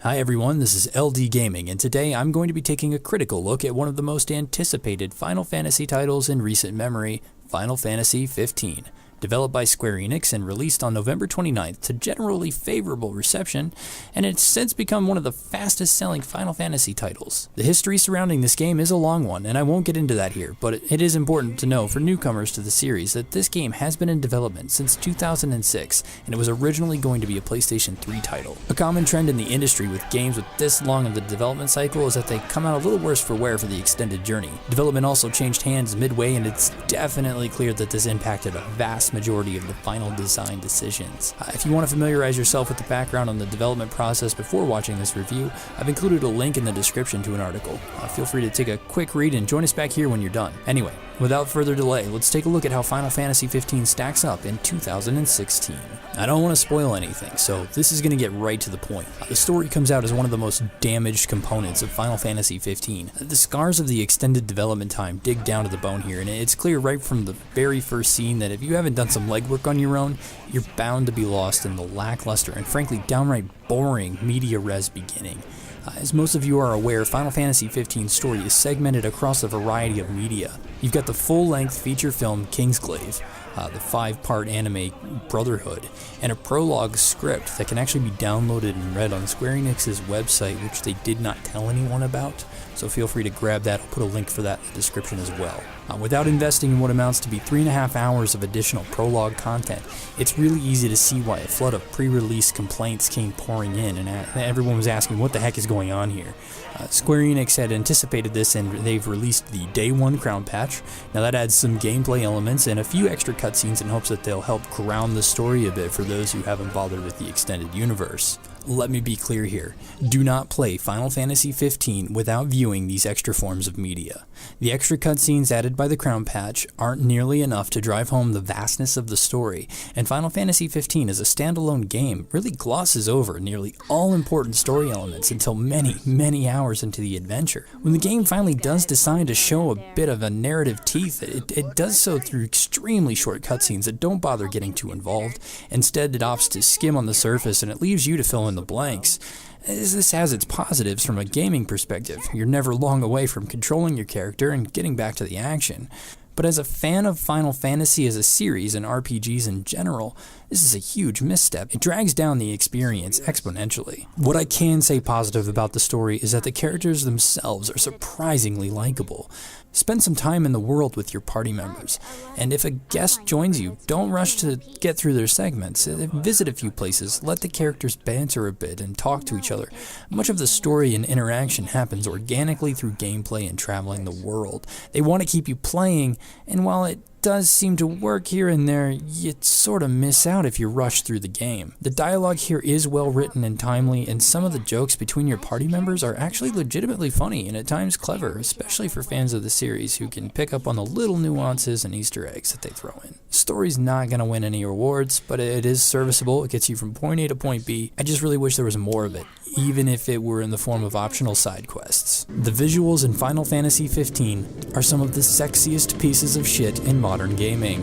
Hi everyone, this is LD Gaming, and today I'm going to be taking a critical look at one of the most anticipated Final Fantasy titles in recent memory, Final Fantasy XV. Developed by Square Enix and released on November 29th to generally favorable reception, and it's since become one of the fastest selling Final Fantasy titles. The history surrounding this game is a long one, and I won't get into that here, but it is important to know for newcomers to the series that this game has been in development since 2006, and it was originally going to be a PlayStation 3 title. A common trend in the industry with games with this long of the development cycle is that they come out a little worse for wear for the extended journey. Development also changed hands midway, and it's definitely clear that this impacted a vast majority of the final design decisions. If you want to familiarize yourself with the background on the development process before watching this review, I've included a link in the description to an article. Feel free to take a quick read and join us back here when you're done. Anyway, without further delay, let's take a look at how Final Fantasy XV stacks up in 2016. I don't want to spoil anything, so this is going to get right to the point. The story comes out as one of the most damaged components of Final Fantasy XV. The scars of the extended development time dig down to the bone here, and it's clear right from the very first scene that if you haven't done some legwork on your own, you're bound to be lost in the lackluster and frankly downright boring media res beginning. As most of you are aware, Final Fantasy XV's story is segmented across a variety of media. You've got the full-length feature film Kingsglaive, the 5-part anime Brotherhood, and a prologue script that can actually be downloaded and read on Square Enix's website, which they did not tell anyone about, so feel free to grab that. I'll put a link for that in the description as well. Without investing in what amounts to be 3.5 hours of additional prologue content, it's really easy to see why a flood of pre-release complaints came pouring in, and everyone was asking what the heck is going on here. Square Enix had anticipated this, and they've released the Day 1 Crown Patch. Now that adds some gameplay elements and a few extra cutscenes in hopes that they'll help ground the story a bit for those who haven't bothered with the extended universe. Let me be clear here. Do not play Final Fantasy XV without viewing these extra forms of media. The extra cutscenes added by the Crown Patch aren't nearly enough to drive home the vastness of the story, and Final Fantasy XV as a standalone game really glosses over nearly all important story elements until many hours into the adventure. When the game finally does decide to show a bit of a narrative teeth, it does so through extremely short cutscenes that don't bother getting too involved. Instead, it opts to skim on the surface, and it leaves you to fill in the blanks. This has its positives from a gaming perspective. You're never long away from controlling your character and getting back to the action. But as a fan of Final Fantasy as a series and RPGs in general, this is a huge misstep. It drags down the experience exponentially. What I can say positive about the story is that the characters themselves are surprisingly likable. Spend some time in the world with your party members, and if a guest joins you, don't rush to get through their segments. Visit a few places, let the characters banter a bit and talk to each other. Much of the story and interaction happens organically through gameplay and traveling the world. They want to keep you playing, and while it does seem to work here and there, you sort of miss out if you rush through the game. The dialogue here is well written and timely, and some of the jokes between your party members are actually legitimately funny and at times clever, especially for fans of the series who can pick up on the little nuances and Easter eggs that they throw in. The story's not going to win any awards, but it is serviceable. It gets you from point A to point B. I just really wish there was more of it, even if it were in the form of optional side quests. The visuals in Final Fantasy XV are some of the sexiest pieces of shit in modern gaming.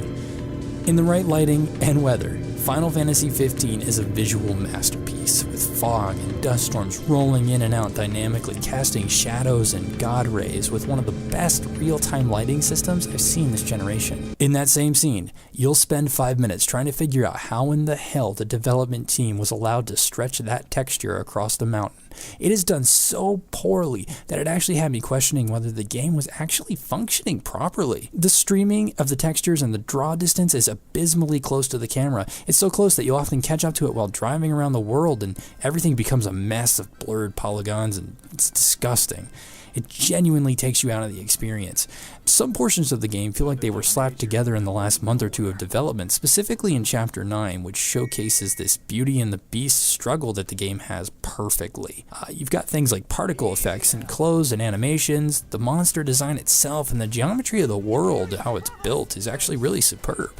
In the right lighting and weather, Final Fantasy XV is a visual masterpiece, with fog and dust storms rolling in and out dynamically, casting shadows and god rays with one of the best real-time lighting systems I've seen this generation. In that same scene, you'll spend 5 minutes trying to figure out how in the hell the development team was allowed to stretch that texture across the mountain. It is done so poorly that it actually had me questioning whether the game was actually functioning properly. The streaming of the textures and the draw distance is abysmally close to the camera. It's so close that you'll often catch up to it while driving around the world, and everything becomes a mess of blurred polygons, and it's disgusting. It genuinely takes you out of the experience. Some portions of the game feel like they were slapped together in the last month or two of development, specifically in Chapter 9, which showcases this Beauty and the Beast struggle that the game has perfectly. You've got things like particle effects and clothes and animations. The monster design itself and the geometry of the world, how it's built, is actually really superb.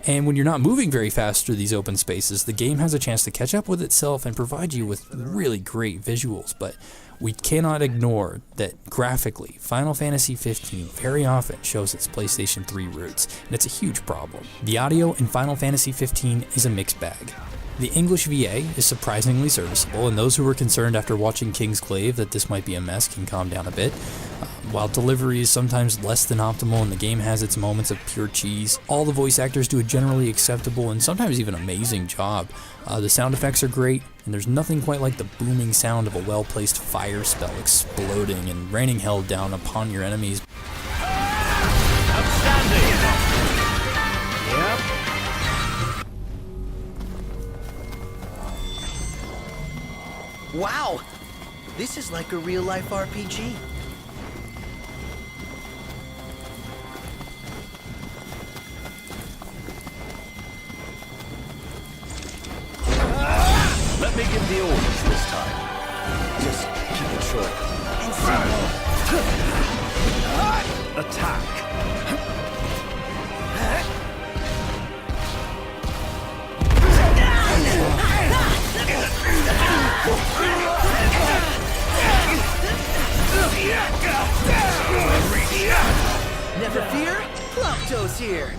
And when you're not moving very fast through these open spaces, the game has a chance to catch up with itself and provide you with really great visuals, but we cannot ignore that graphically, Final Fantasy XV very often shows its PlayStation 3 roots, and it's a huge problem. The audio in Final Fantasy XV is a mixed bag. The English VA is surprisingly serviceable, and those who were concerned after watching Kingsglaive that this might be a mess can calm down a bit. While delivery is sometimes less than optimal and the game has its moments of pure cheese, all the voice actors do a generally acceptable and sometimes even amazing job. The sound effects are great, and there's nothing quite like the booming sound of a well-placed fire spell exploding and raining hell down upon your enemies. Outstanding! Yep. Wow! This is like a real-life RPG. Let me give the orders this time. Just keep it short. Attack! Never fear, Plopto's here.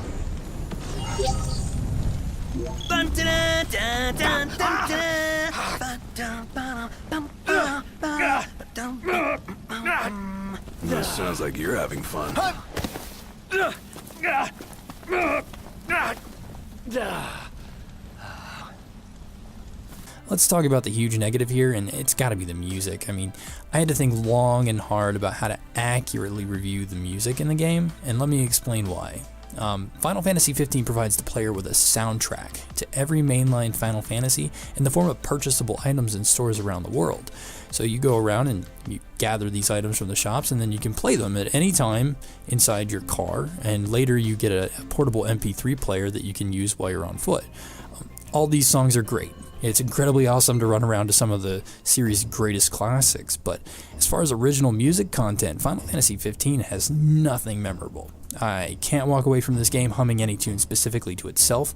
This sounds like you're having fun. Let's talk about the huge negative here, and it's gotta be the music. I mean, I had to think long and hard about how to accurately review the music in the game, and let me explain why. Final Fantasy XV provides the player with a soundtrack to every mainline Final Fantasy in the form of purchasable items in stores around the world. So you go around and you gather these items from the shops, and then you can play them at any time inside your car, and later you get a portable MP3 player that you can use while you're on foot. All these songs are great. It's incredibly awesome to run around to some of the series' greatest classics, but as far as original music content, Final Fantasy XV has nothing memorable. I can't walk away from this game humming any tune specifically to itself.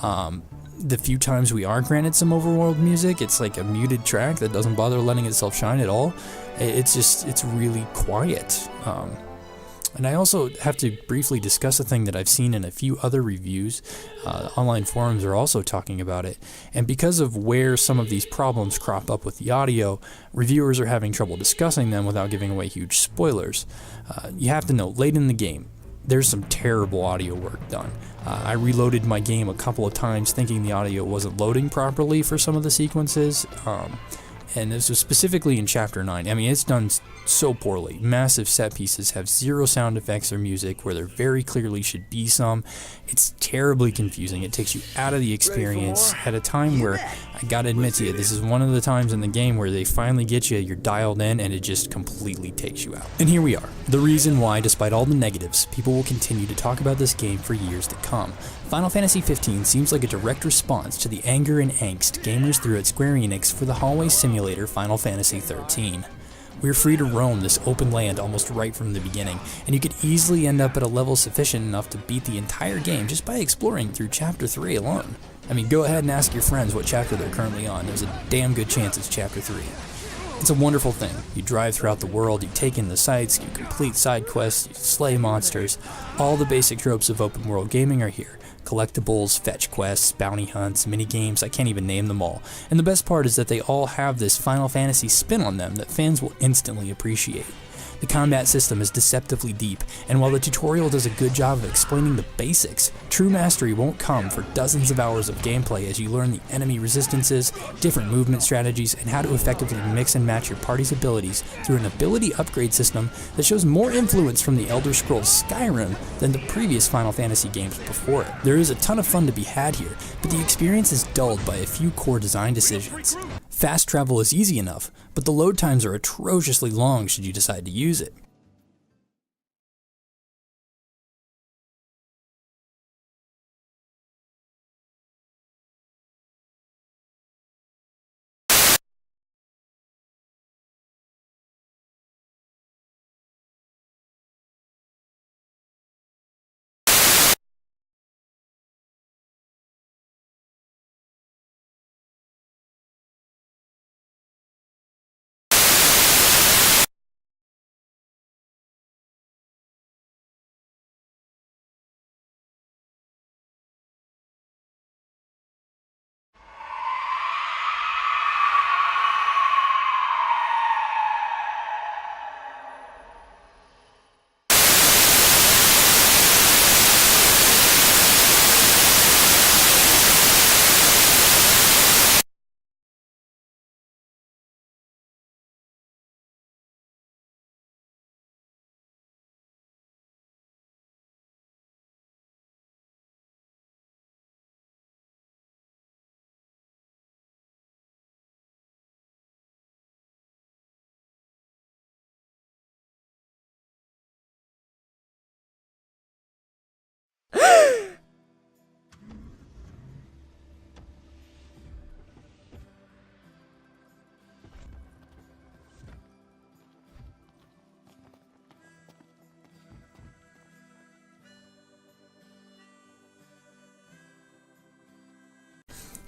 The few times we are granted some overworld music, it's like a muted track that doesn't bother letting itself shine at all. It's really quiet. And I also have to briefly discuss a thing that I've seen in a few other reviews. Online forums are also talking about it. And because of where some of these problems crop up with the audio, reviewers are having trouble discussing them without giving away huge spoilers. You have to know, late in the game, there's some terrible audio work done. I reloaded my game a couple of times thinking the audio wasn't loading properly for some of the sequences. And this was specifically in Chapter 9. I mean, it's done so poorly. Massive set pieces have zero sound effects or music where there very clearly should be some. It's terribly confusing. It takes you out of the experience at a time where, I gotta admit to you, this is one of the times in the game where they finally get you, you're dialed in, and it just completely takes you out. And here we are. The reason why, despite all the negatives, people will continue to talk about this game for years to come. Final Fantasy XV seems like a direct response to the anger and angst gamers threw at Square Enix for the hallway simulator Final Fantasy XIII. We're free to roam this open land almost right from the beginning, and you could easily end up at a level sufficient enough to beat the entire game just by exploring through Chapter 3 alone. I mean, go ahead and ask your friends what chapter they're currently on. There's a damn good chance it's Chapter 3. It's a wonderful thing. You drive throughout the world, you take in the sights, you complete side quests, you slay monsters. All the basic tropes of open world gaming are here. Collectibles, fetch quests, bounty hunts, minigames, I can't even name them all. And the best part is that they all have this Final Fantasy spin on them that fans will instantly appreciate. The combat system is deceptively deep, and while the tutorial does a good job of explaining the basics, true mastery won't come for dozens of hours of gameplay as you learn the enemy resistances, different movement strategies, and how to effectively mix and match your party's abilities through an ability upgrade system that shows more influence from the Elder Scrolls Skyrim than the previous Final Fantasy games before it. There is a ton of fun to be had here, but the experience is dulled by a few core design decisions. Fast travel is easy enough, but the load times are atrociously long should you decide to use it.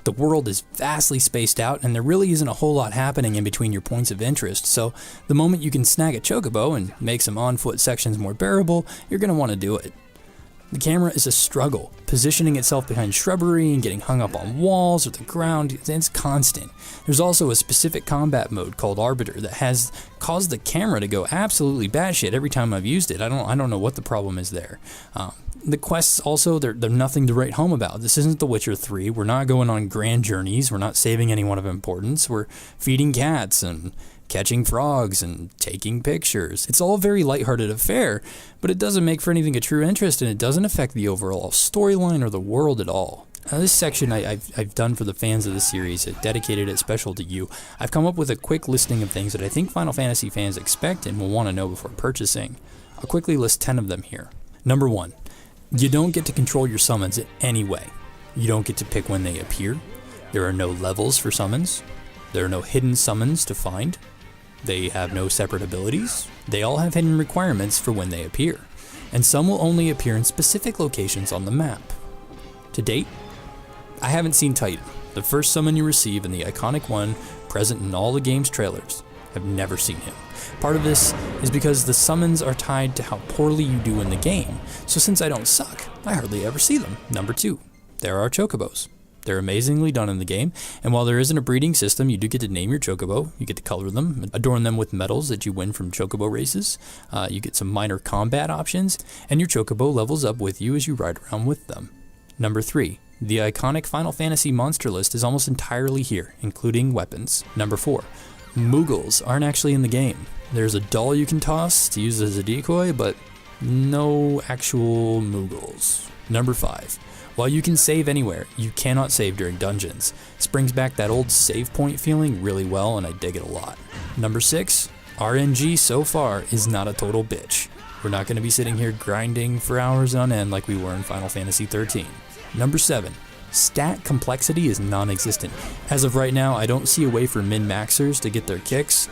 The world is vastly spaced out, and there really isn't a whole lot happening in between your points of interest, so the moment you can snag a chocobo and make some on-foot sections more bearable, you're going to want to do it. The camera is a struggle, positioning itself behind shrubbery and getting hung up on walls or the ground. It's constant. There's also a specific combat mode called Arbiter that has caused the camera to go absolutely batshit every time I've used it. I don't know what the problem is there. The quests also, they're nothing to write home about. This isn't The Witcher 3. We're not going on grand journeys. We're not saving anyone of importance. We're feeding cats and catching frogs and taking pictures. It's all a very lighthearted affair, but it doesn't make for anything of true interest, and it doesn't affect the overall storyline or the world at all. Now, this section I've done for the fans of the series, dedicated it special to you. I've come up with a quick listing of things that I think Final Fantasy fans expect and will want to know before purchasing. I'll quickly list 10 of them here. Number 1. You don't get to control your summons in any way. You don't get to pick when they appear. There are no levels for summons. There are no hidden summons to find. They have no separate abilities. They all have hidden requirements for when they appear, and some will only appear in specific locations on the map. To date, I haven't seen Titan, the first summon you receive and the iconic one present in all the game's trailers. I've never seen him. Part of this is because the summons are tied to how poorly you do in the game, so since I don't suck, I hardly ever see them. Number 2, there are chocobos. They're amazingly done in the game, and while there isn't a breeding system, you do get to name your chocobo, you get to color them, adorn them with medals that you win from chocobo races, you get some minor combat options, and your chocobo levels up with you as you ride around with them. Number 3, the iconic Final Fantasy monster list is almost entirely here, including weapons. Number 4, Moogles aren't actually in the game. There's a doll you can toss to use as a decoy, but no actual Moogles. Number 5, while you can save anywhere, you cannot save during dungeons. This brings back that old save point feeling really well, and I dig it a lot. Number 6, RNG so far is not a total bitch. We're not going to be sitting here grinding for hours on end like we were in Final Fantasy 13. Number 7, stat complexity is non-existent. As of right now, I don't see a way for min-maxers to get their kicks.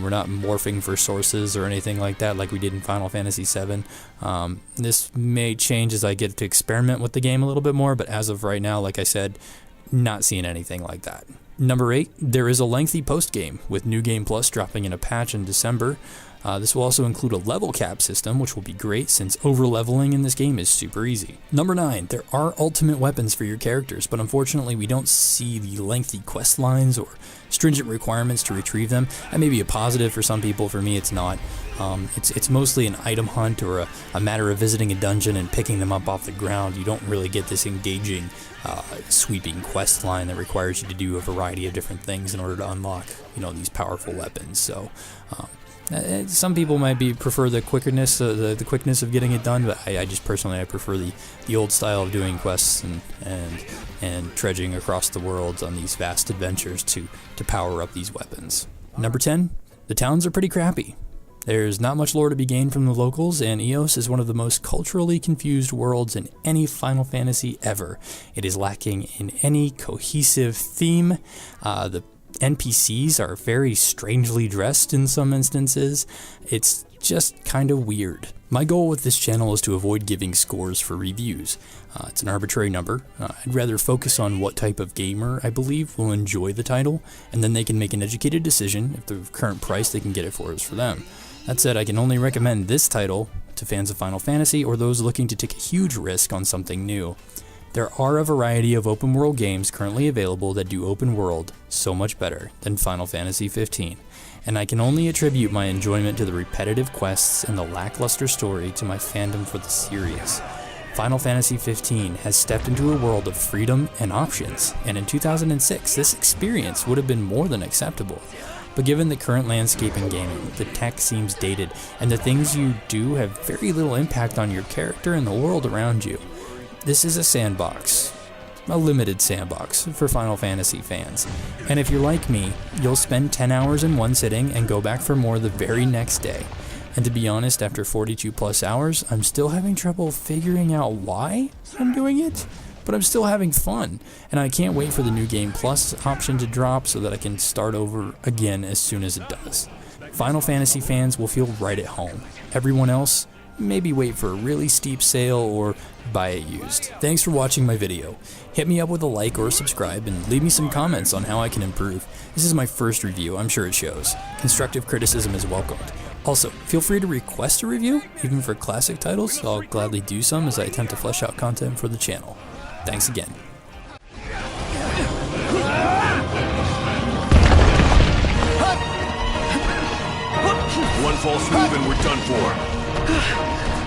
We're not morphing for sources or anything like that like we did in Final Fantasy VII. This may change as I get to experiment with the game a little bit more, but as of right now, like I said, not seeing anything like that. Number 8, there is a lengthy post-game, with New Game Plus dropping in a patch in December. This will also include a level cap system, which will be great since over-leveling in this game is super easy. Number 9, there are ultimate weapons for your characters, but unfortunately we don't see the lengthy quest lines or stringent requirements to retrieve them. That may be a positive for some people, for me it's not. It's mostly an item hunt or a matter of visiting a dungeon and picking them up off the ground. You don't really get this engaging, sweeping quest line that requires you to do a variety of different things in order to unlock, these powerful weapons. So, some people might prefer the quickness, the quickness of getting it done, but I just personally prefer the old style of doing quests and trudging across the world on these vast adventures to power up these weapons. Number 10, the towns are pretty crappy. There's not much lore to be gained from the locals, and Eos is one of the most culturally confused worlds in any Final Fantasy ever. It is lacking in any cohesive theme. The NPCs are very strangely dressed in some instances. It's just kind of weird. My goal with this channel is to avoid giving scores for reviews. It's an arbitrary number. I'd rather focus on what type of gamer I believe will enjoy the title, and then they can make an educated decision if the current price they can get it for is for them. That said, I can only recommend this title to fans of Final Fantasy or those looking to take a huge risk on something new. There are a variety of open world games currently available that do open world so much better than Final Fantasy 15, and I can only attribute my enjoyment to the repetitive quests and the lackluster story to my fandom for the series. Final Fantasy 15 has stepped into a world of freedom and options, and in 2006 this experience would have been more than acceptable. But given the current landscape in gaming, the tech seems dated, and the things you do have very little impact on your character and the world around you. This is a sandbox, a limited sandbox for Final Fantasy fans, and if you're like me, you'll spend 10 hours in one sitting and go back for more the very next day. And to be honest, after 42 plus hours, I'm still having trouble figuring out why I'm doing it, but I'm still having fun, and I can't wait for the New Game Plus option to drop so that I can start over again as soon as it does. Final Fantasy fans will feel right at home. Everyone else maybe wait for a really steep sale or buy it used. Thanks for watching my video. Hit me up with a like or subscribe and leave me some comments on how I can improve. This is my first review, I'm sure it shows. Constructive criticism is welcomed. Also, feel free to request a review, even for classic titles. I'll gladly do some as I attempt to flesh out content for the channel. Thanks again. One false move and we're done for.